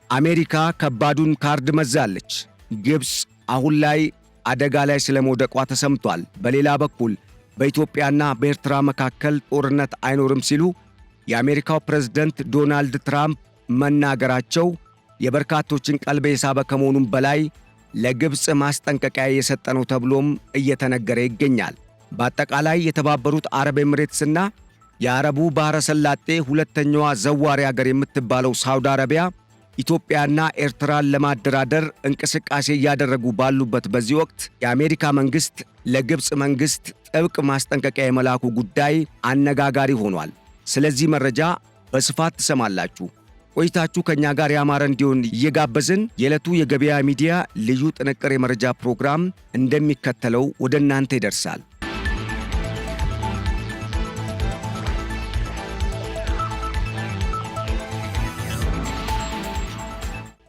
አሜሪካ ከባዱን ካርድ መዛለች። ግብፅ አሁን ላይ አደጋ ላይ ስለመውደቋ ተሰምቷል። በሌላ በኩል በኢትዮጵያና በኤርትራ መካከል ጦርነት አይኖርም ሲሉ የአሜሪካው ፕሬዝዳንት ዶናልድ ትራምፕ መናገራቸው የበርካቶችን ቀልብ የሳበ ከመሆኑም በላይ ለግብፅ ማስጠንቀቂያ የሰጠ ነው ተብሎም እየተነገረ ይገኛል። በአጠቃላይ የተባበሩት አረብ ኤሚሬትስና የአረቡ ባሕረ ሰላጤ ሁለተኛዋ ዘዋሪ ሀገር የምትባለው ሳውዲ አረቢያ ኢትዮጵያና ኤርትራን ለማደራደር እንቅስቃሴ እያደረጉ ባሉበት በዚህ ወቅት የአሜሪካ መንግሥት ለግብፅ መንግሥት ጥብቅ ማስጠንቀቂያ የመላኩ ጉዳይ አነጋጋሪ ሆኗል። ስለዚህ መረጃ በስፋት ትሰማላችሁ። ቆይታችሁ ከኛ ጋር ያማረ እንዲሆን እየጋበዝን የዕለቱ የገበያ ሚዲያ ልዩ ጥንቅር የመረጃ ፕሮግራም እንደሚከተለው ወደ እናንተ ይደርሳል።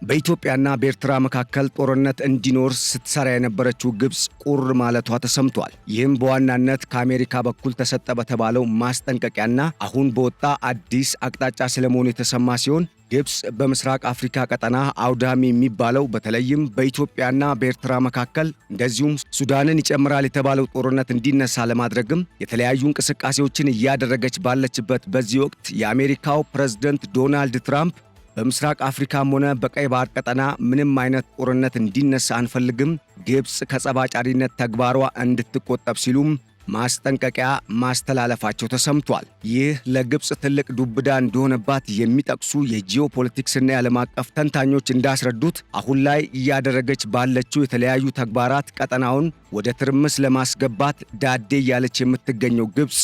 በኢትዮጵያና በኤርትራ መካከል ጦርነት እንዲኖር ስትሰራ የነበረችው ግብፅ ቁር ማለቷ ተሰምቷል። ይህም በዋናነት ከአሜሪካ በኩል ተሰጠ በተባለው ማስጠንቀቂያና አሁን በወጣ አዲስ አቅጣጫ ስለመሆኑ የተሰማ ሲሆን ግብፅ በምስራቅ አፍሪካ ቀጠና አውዳሚ የሚባለው በተለይም በኢትዮጵያና በኤርትራ መካከል እንደዚሁም ሱዳንን ይጨምራል የተባለው ጦርነት እንዲነሳ ለማድረግም የተለያዩ እንቅስቃሴዎችን እያደረገች ባለችበት በዚህ ወቅት የአሜሪካው ፕሬዝዳንት ዶናልድ ትራምፕ በምስራቅ አፍሪካም ሆነ በቀይ ባህር ቀጠና ምንም አይነት ጦርነት እንዲነሳ አንፈልግም፣ ግብፅ ከጸባጫሪነት ተግባሯ እንድትቆጠብ ሲሉም ማስጠንቀቂያ ማስተላለፋቸው ተሰምቷል። ይህ ለግብፅ ትልቅ ዱብዳ እንደሆነባት የሚጠቅሱ የጂኦፖለቲክስና የዓለም አቀፍ ተንታኞች እንዳስረዱት አሁን ላይ እያደረገች ባለችው የተለያዩ ተግባራት ቀጠናውን ወደ ትርምስ ለማስገባት ዳዴ እያለች የምትገኘው ግብፅ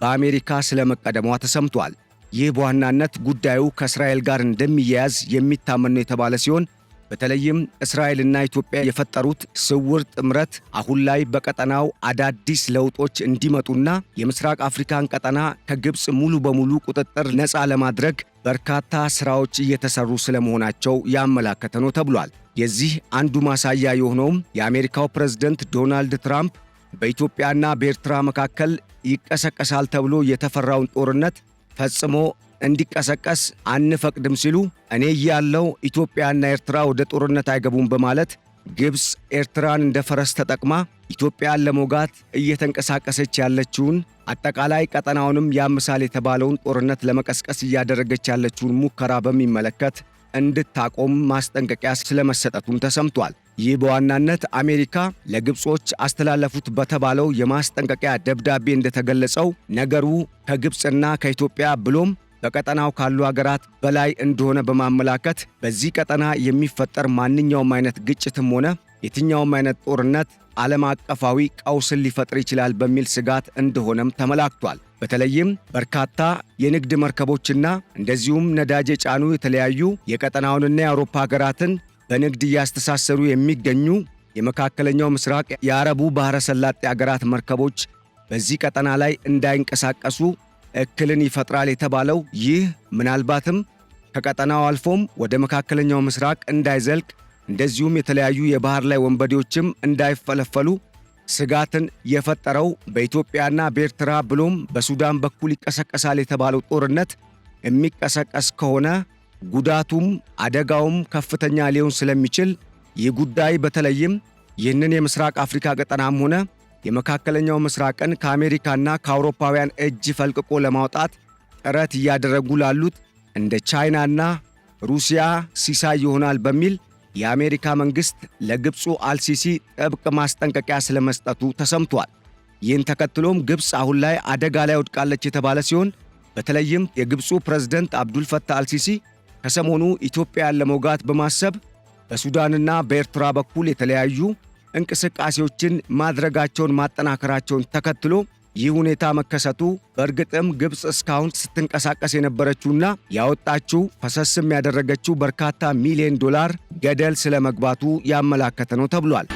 በአሜሪካ ስለመቀደሟ ተሰምቷል። ይህ በዋናነት ጉዳዩ ከእስራኤል ጋር እንደሚያያዝ የሚታመን ነው የተባለ ሲሆን በተለይም እስራኤልና ኢትዮጵያ የፈጠሩት ስውር ጥምረት አሁን ላይ በቀጠናው አዳዲስ ለውጦች እንዲመጡና የምስራቅ አፍሪካን ቀጠና ከግብፅ ሙሉ በሙሉ ቁጥጥር ነፃ ለማድረግ በርካታ ስራዎች እየተሰሩ ስለመሆናቸው ያመላከተ ነው ተብሏል። የዚህ አንዱ ማሳያ የሆነውም የአሜሪካው ፕሬዝዳንት ዶናልድ ትራምፕ በኢትዮጵያና በኤርትራ መካከል ይቀሰቀሳል ተብሎ የተፈራውን ጦርነት ፈጽሞ እንዲቀሰቀስ አንፈቅድም ሲሉ እኔ ያለው ኢትዮጵያና ኤርትራ ወደ ጦርነት አይገቡም በማለት ግብፅ ኤርትራን እንደ ፈረስ ተጠቅማ ኢትዮጵያን ለመውጋት እየተንቀሳቀሰች ያለችውን አጠቃላይ ቀጠናውንም ያምሳል የተባለውን ጦርነት ለመቀስቀስ እያደረገች ያለችውን ሙከራ በሚመለከት እንድታቆም ማስጠንቀቂያ ስለመሰጠቱም ተሰምቷል። ይህ በዋናነት አሜሪካ ለግብጾች አስተላለፉት በተባለው የማስጠንቀቂያ ደብዳቤ እንደተገለጸው ነገሩ ከግብፅና ከኢትዮጵያ ብሎም በቀጠናው ካሉ ሀገራት በላይ እንደሆነ በማመላከት በዚህ ቀጠና የሚፈጠር ማንኛውም አይነት ግጭትም ሆነ የትኛውም አይነት ጦርነት ዓለም አቀፋዊ ቀውስን ሊፈጥር ይችላል በሚል ስጋት እንደሆነም ተመላክቷል። በተለይም በርካታ የንግድ መርከቦችና እንደዚሁም ነዳጅ የጫኑ የተለያዩ የቀጠናውንና የአውሮፓ ሀገራትን በንግድ እያስተሳሰሩ የሚገኙ የመካከለኛው ምስራቅ የአረቡ ባሕረ ሰላጤ ሀገራት መርከቦች በዚህ ቀጠና ላይ እንዳይንቀሳቀሱ እክልን ይፈጥራል የተባለው ይህ ምናልባትም ከቀጠናው አልፎም ወደ መካከለኛው ምስራቅ እንዳይዘልቅ እንደዚሁም የተለያዩ የባህር ላይ ወንበዴዎችም እንዳይፈለፈሉ ስጋትን የፈጠረው በኢትዮጵያና በኤርትራ ብሎም በሱዳን በኩል ይቀሰቀሳል የተባለው ጦርነት የሚቀሰቀስ ከሆነ ጉዳቱም አደጋውም ከፍተኛ ሊሆን ስለሚችል ይህ ጉዳይ በተለይም ይህንን የምስራቅ አፍሪካ ቀጠናም ሆነ የመካከለኛው ምስራቅን ከአሜሪካና ከአውሮፓውያን እጅ ፈልቅቆ ለማውጣት ጥረት እያደረጉ ላሉት እንደ ቻይናና ሩሲያ ሲሳይ ይሆናል በሚል የአሜሪካ መንግሥት ለግብፁ አልሲሲ ጥብቅ ማስጠንቀቂያ ስለመስጠቱ ተሰምቷል። ይህን ተከትሎም ግብፅ አሁን ላይ አደጋ ላይ ወድቃለች የተባለ ሲሆን በተለይም የግብፁ ፕሬዝዳንት አብዱል ፈታህ አልሲሲ ከሰሞኑ ኢትዮጵያን ለመውጋት በማሰብ በሱዳንና በኤርትራ በኩል የተለያዩ እንቅስቃሴዎችን ማድረጋቸውን ማጠናከራቸውን ተከትሎ ይህ ሁኔታ መከሰቱ በእርግጥም ግብፅ እስካሁን ስትንቀሳቀስ የነበረችውና ያወጣችው ፈሰስም ያደረገችው በርካታ ሚሊዮን ዶላር ገደል ስለመግባቱ ያመላከተ ነው ተብሏል።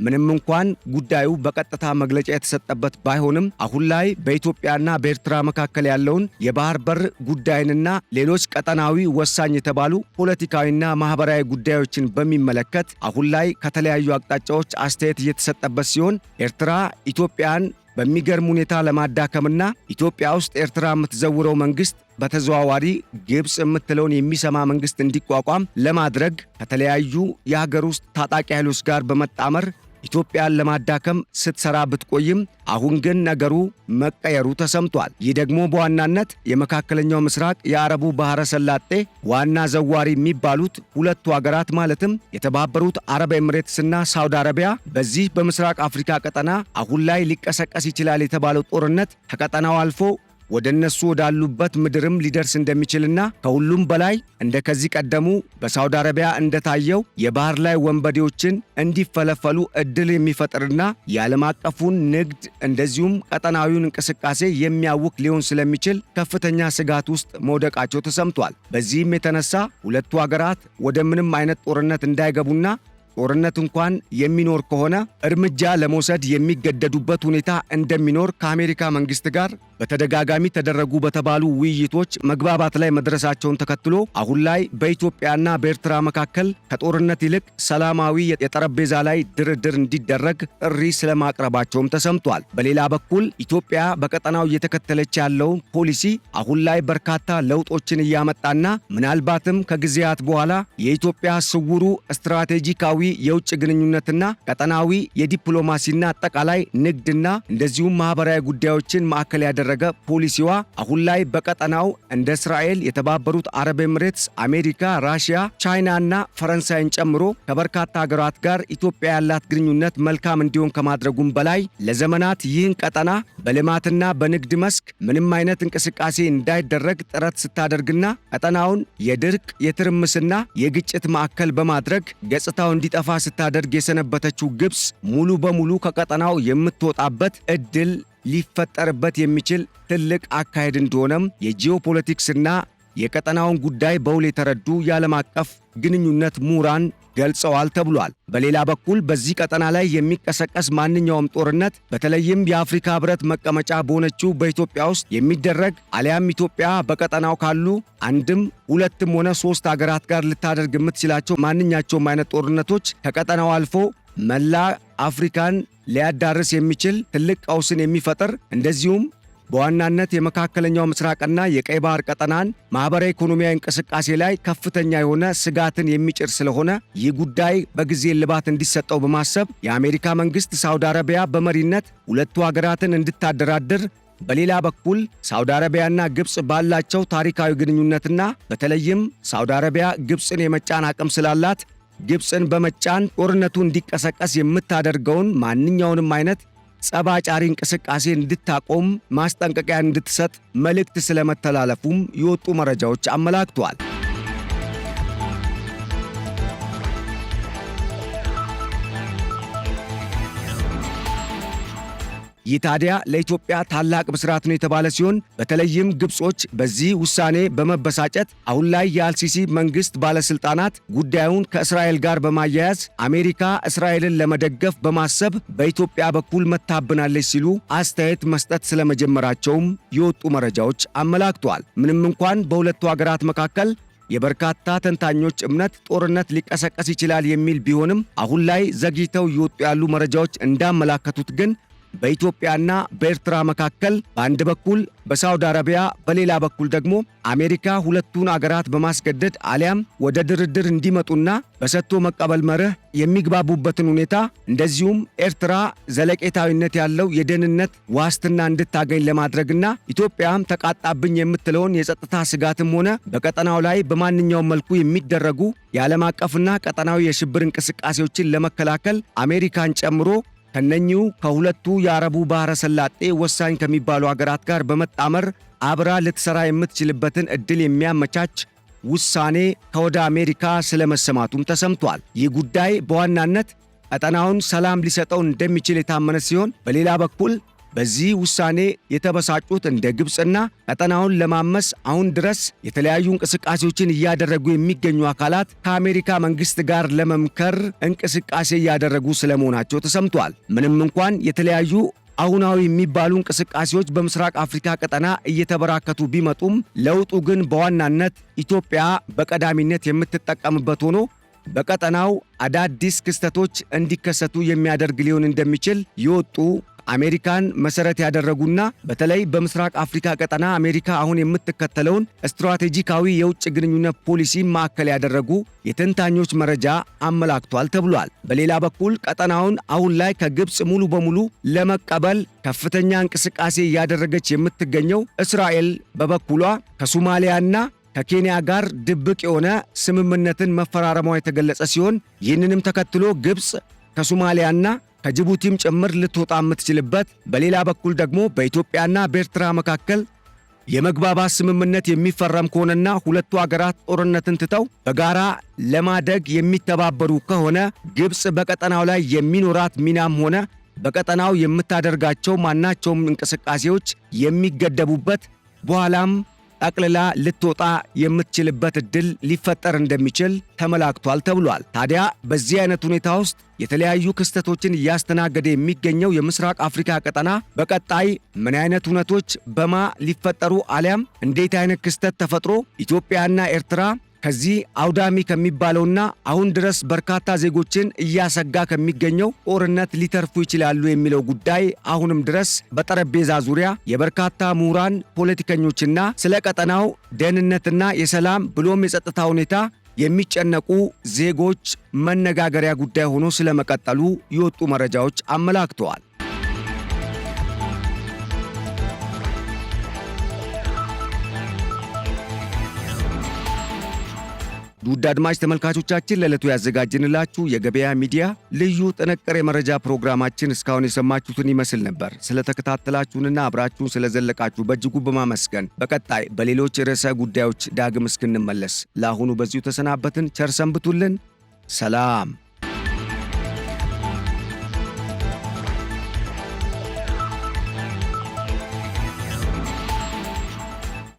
ምንም እንኳን ጉዳዩ በቀጥታ መግለጫ የተሰጠበት ባይሆንም አሁን ላይ በኢትዮጵያና በኤርትራ መካከል ያለውን የባህር በር ጉዳይንና ሌሎች ቀጠናዊ ወሳኝ የተባሉ ፖለቲካዊና ማህበራዊ ጉዳዮችን በሚመለከት አሁን ላይ ከተለያዩ አቅጣጫዎች አስተያየት እየተሰጠበት ሲሆን ኤርትራ ኢትዮጵያን በሚገርም ሁኔታ ለማዳከምና ኢትዮጵያ ውስጥ ኤርትራ የምትዘውረው መንግስት በተዘዋዋሪ ግብጽ የምትለውን የሚሰማ መንግስት እንዲቋቋም ለማድረግ ከተለያዩ የሀገር ውስጥ ታጣቂ ኃይሎች ጋር በመጣመር ኢትዮጵያን ለማዳከም ስትሰራ ብትቆይም አሁን ግን ነገሩ መቀየሩ ተሰምቷል። ይህ ደግሞ በዋናነት የመካከለኛው ምስራቅ የአረቡ ባህረ ሰላጤ ዋና ዘዋሪ የሚባሉት ሁለቱ ሀገራት ማለትም የተባበሩት አረብ ኤምሬትስና ሳውዲ አረቢያ በዚህ በምስራቅ አፍሪካ ቀጠና አሁን ላይ ሊቀሰቀስ ይችላል የተባለው ጦርነት ከቀጠናው አልፎ ወደ እነሱ ወዳሉበት ምድርም ሊደርስ እንደሚችልና ከሁሉም በላይ እንደ ከዚህ ቀደሙ በሳውዲ አረቢያ እንደታየው የባህር ላይ ወንበዴዎችን እንዲፈለፈሉ እድል የሚፈጥርና የዓለም አቀፉን ንግድ እንደዚሁም ቀጠናዊውን እንቅስቃሴ የሚያውክ ሊሆን ስለሚችል ከፍተኛ ስጋት ውስጥ መውደቃቸው ተሰምቷል። በዚህም የተነሳ ሁለቱ ሀገራት ወደ ምንም አይነት ጦርነት እንዳይገቡና ጦርነት እንኳን የሚኖር ከሆነ እርምጃ ለመውሰድ የሚገደዱበት ሁኔታ እንደሚኖር ከአሜሪካ መንግስት ጋር በተደጋጋሚ ተደረጉ በተባሉ ውይይቶች መግባባት ላይ መድረሳቸውን ተከትሎ አሁን ላይ በኢትዮጵያና በኤርትራ መካከል ከጦርነት ይልቅ ሰላማዊ የጠረጴዛ ላይ ድርድር እንዲደረግ ጥሪ ስለማቅረባቸውም ተሰምቷል። በሌላ በኩል ኢትዮጵያ በቀጠናው እየተከተለች ያለው ፖሊሲ አሁን ላይ በርካታ ለውጦችን እያመጣና ምናልባትም ከጊዜያት በኋላ የኢትዮጵያ ስውሩ ስትራቴጂካዊ የውጭ ግንኙነትና ቀጠናዊ የዲፕሎማሲና አጠቃላይ ንግድና እንደዚሁም ማህበራዊ ጉዳዮችን ማዕከል ያደረገ ፖሊሲዋ አሁን ላይ በቀጠናው እንደ እስራኤል፣ የተባበሩት አረብ ኤምሬትስ፣ አሜሪካ፣ ራሽያ፣ ቻይናና ፈረንሳይን ጨምሮ ከበርካታ ሀገራት ጋር ኢትዮጵያ ያላት ግንኙነት መልካም እንዲሆን ከማድረጉም በላይ ለዘመናት ይህን ቀጠና በልማትና በንግድ መስክ ምንም አይነት እንቅስቃሴ እንዳይደረግ ጥረት ስታደርግና ቀጠናውን የድርቅ የትርምስና የግጭት ማዕከል በማድረግ ገጽታው እንዲጠፋ ስታደርግ የሰነበተችው ግብጽ ሙሉ በሙሉ ከቀጠናው የምትወጣበት እድል ሊፈጠርበት የሚችል ትልቅ አካሄድ እንደሆነም የጂኦፖለቲክስና የቀጠናውን ጉዳይ በውል የተረዱ የዓለም አቀፍ ግንኙነት ምሁራን ገልጸዋል ተብሏል። በሌላ በኩል በዚህ ቀጠና ላይ የሚቀሰቀስ ማንኛውም ጦርነት በተለይም የአፍሪካ ህብረት መቀመጫ በሆነችው በኢትዮጵያ ውስጥ የሚደረግ አሊያም ኢትዮጵያ በቀጠናው ካሉ አንድም ሁለትም ሆነ ሶስት ሀገራት ጋር ልታደርግ የምትችላቸው ማንኛቸውም አይነት ጦርነቶች ከቀጠናው አልፎ መላ አፍሪካን ሊያዳርስ የሚችል ትልቅ ቀውስን የሚፈጥር እንደዚሁም በዋናነት የመካከለኛው ምስራቅና የቀይ ባህር ቀጠናን ማህበራዊ ኢኮኖሚያዊ እንቅስቃሴ ላይ ከፍተኛ የሆነ ስጋትን የሚጭር ስለሆነ ይህ ጉዳይ በጊዜ እልባት እንዲሰጠው በማሰብ የአሜሪካ መንግስት ሳውዲ አረቢያ በመሪነት ሁለቱ ሀገራትን እንድታደራድር፣ በሌላ በኩል ሳውዲ አረቢያና ግብጽ ባላቸው ታሪካዊ ግንኙነትና በተለይም ሳውዲ አረቢያ ግብጽን የመጫን አቅም ስላላት ግብጽን በመጫን ጦርነቱ እንዲቀሰቀስ የምታደርገውን ማንኛውንም አይነት ጸባጫሪ እንቅስቃሴ እንድታቆም ማስጠንቀቂያ እንድትሰጥ መልእክት ስለመተላለፉም የወጡ መረጃዎች አመላክተዋል። ይህ ታዲያ ለኢትዮጵያ ታላቅ ብስራት ነው የተባለ ሲሆን በተለይም ግብጾች በዚህ ውሳኔ በመበሳጨት አሁን ላይ የአልሲሲ መንግስት ባለስልጣናት ጉዳዩን ከእስራኤል ጋር በማያያዝ አሜሪካ እስራኤልን ለመደገፍ በማሰብ በኢትዮጵያ በኩል መታብናለች ሲሉ አስተያየት መስጠት ስለመጀመራቸውም የወጡ መረጃዎች አመላክተዋል። ምንም እንኳን በሁለቱ ሀገራት መካከል የበርካታ ተንታኞች እምነት ጦርነት ሊቀሰቀስ ይችላል የሚል ቢሆንም አሁን ላይ ዘግይተው እየወጡ ያሉ መረጃዎች እንዳመላከቱት ግን በኢትዮጵያና በኤርትራ መካከል በአንድ በኩል በሳውዲ አረቢያ በሌላ በኩል ደግሞ አሜሪካ ሁለቱን አገራት በማስገደድ አሊያም ወደ ድርድር እንዲመጡና በሰጥቶ መቀበል መርህ የሚግባቡበትን ሁኔታ እንደዚሁም ኤርትራ ዘለቄታዊነት ያለው የደህንነት ዋስትና እንድታገኝ ለማድረግና ኢትዮጵያም ተቃጣብኝ የምትለውን የጸጥታ ስጋትም ሆነ በቀጠናው ላይ በማንኛውም መልኩ የሚደረጉ የዓለም አቀፍና ቀጠናዊ የሽብር እንቅስቃሴዎችን ለመከላከል አሜሪካን ጨምሮ ከነኚሁ ከሁለቱ የአረቡ ባህረ ሰላጤ ወሳኝ ከሚባሉ አገራት ጋር በመጣመር አብራ ልትሰራ የምትችልበትን ዕድል የሚያመቻች ውሳኔ ከወደ አሜሪካ ስለመሰማቱም ተሰምቷል። ይህ ጉዳይ በዋናነት ቀጠናውን ሰላም ሊሰጠው እንደሚችል የታመነ ሲሆን በሌላ በኩል በዚህ ውሳኔ የተበሳጩት እንደ ግብጽና ቀጠናውን ለማመስ አሁን ድረስ የተለያዩ እንቅስቃሴዎችን እያደረጉ የሚገኙ አካላት ከአሜሪካ መንግስት ጋር ለመምከር እንቅስቃሴ እያደረጉ ስለመሆናቸው ተሰምቷል። ምንም እንኳን የተለያዩ አሁናዊ የሚባሉ እንቅስቃሴዎች በምስራቅ አፍሪካ ቀጠና እየተበራከቱ ቢመጡም ለውጡ ግን በዋናነት ኢትዮጵያ በቀዳሚነት የምትጠቀምበት ሆኖ በቀጠናው አዳዲስ ክስተቶች እንዲከሰቱ የሚያደርግ ሊሆን እንደሚችል የወጡ አሜሪካን መሰረት ያደረጉና በተለይ በምስራቅ አፍሪካ ቀጠና አሜሪካ አሁን የምትከተለውን ስትራቴጂካዊ የውጭ ግንኙነት ፖሊሲ ማዕከል ያደረጉ የተንታኞች መረጃ አመላክቷል ተብሏል። በሌላ በኩል ቀጠናውን አሁን ላይ ከግብፅ ሙሉ በሙሉ ለመቀበል ከፍተኛ እንቅስቃሴ እያደረገች የምትገኘው እስራኤል በበኩሏ ከሶማሊያና ከኬንያ ጋር ድብቅ የሆነ ስምምነትን መፈራረሟ የተገለጸ ሲሆን ይህንንም ተከትሎ ግብፅ ከሶማሊያና ከጅቡቲም ጭምር ልትወጣ የምትችልበት፣ በሌላ በኩል ደግሞ በኢትዮጵያና በኤርትራ መካከል የመግባባት ስምምነት የሚፈረም ከሆነና ሁለቱ አገራት ጦርነትን ትተው በጋራ ለማደግ የሚተባበሩ ከሆነ ግብፅ በቀጠናው ላይ የሚኖራት ሚናም ሆነ በቀጠናው የምታደርጋቸው ማናቸውም እንቅስቃሴዎች የሚገደቡበት በኋላም ጠቅልላ ልትወጣ የምትችልበት ዕድል ሊፈጠር እንደሚችል ተመላክቷል ተብሏል። ታዲያ በዚህ አይነት ሁኔታ ውስጥ የተለያዩ ክስተቶችን እያስተናገደ የሚገኘው የምስራቅ አፍሪካ ቀጠና በቀጣይ ምን አይነት ሁነቶች በማ ሊፈጠሩ አሊያም እንዴት አይነት ክስተት ተፈጥሮ ኢትዮጵያና ኤርትራ ከዚህ አውዳሚ ከሚባለውና አሁን ድረስ በርካታ ዜጎችን እያሰጋ ከሚገኘው ጦርነት ሊተርፉ ይችላሉ የሚለው ጉዳይ አሁንም ድረስ በጠረጴዛ ዙሪያ የበርካታ ምሁራን፣ ፖለቲከኞችና ስለ ቀጠናው ደህንነትና የሰላም ብሎም የጸጥታ ሁኔታ የሚጨነቁ ዜጎች መነጋገሪያ ጉዳይ ሆኖ ስለመቀጠሉ የወጡ መረጃዎች አመላክተዋል። ውድ አድማጭ ተመልካቾቻችን ለዕለቱ ያዘጋጅንላችሁ የገበያ ሚዲያ ልዩ ጥንቅር የመረጃ ፕሮግራማችን እስካሁን የሰማችሁትን ይመስል ነበር። ስለተከታተላችሁንና አብራችሁን ስለዘለቃችሁ በእጅጉ በማመስገን በቀጣይ በሌሎች ርዕሰ ጉዳዮች ዳግም እስክንመለስ ለአሁኑ በዚሁ ተሰናበትን። ቸር ሰንብቱልን። ሰላም።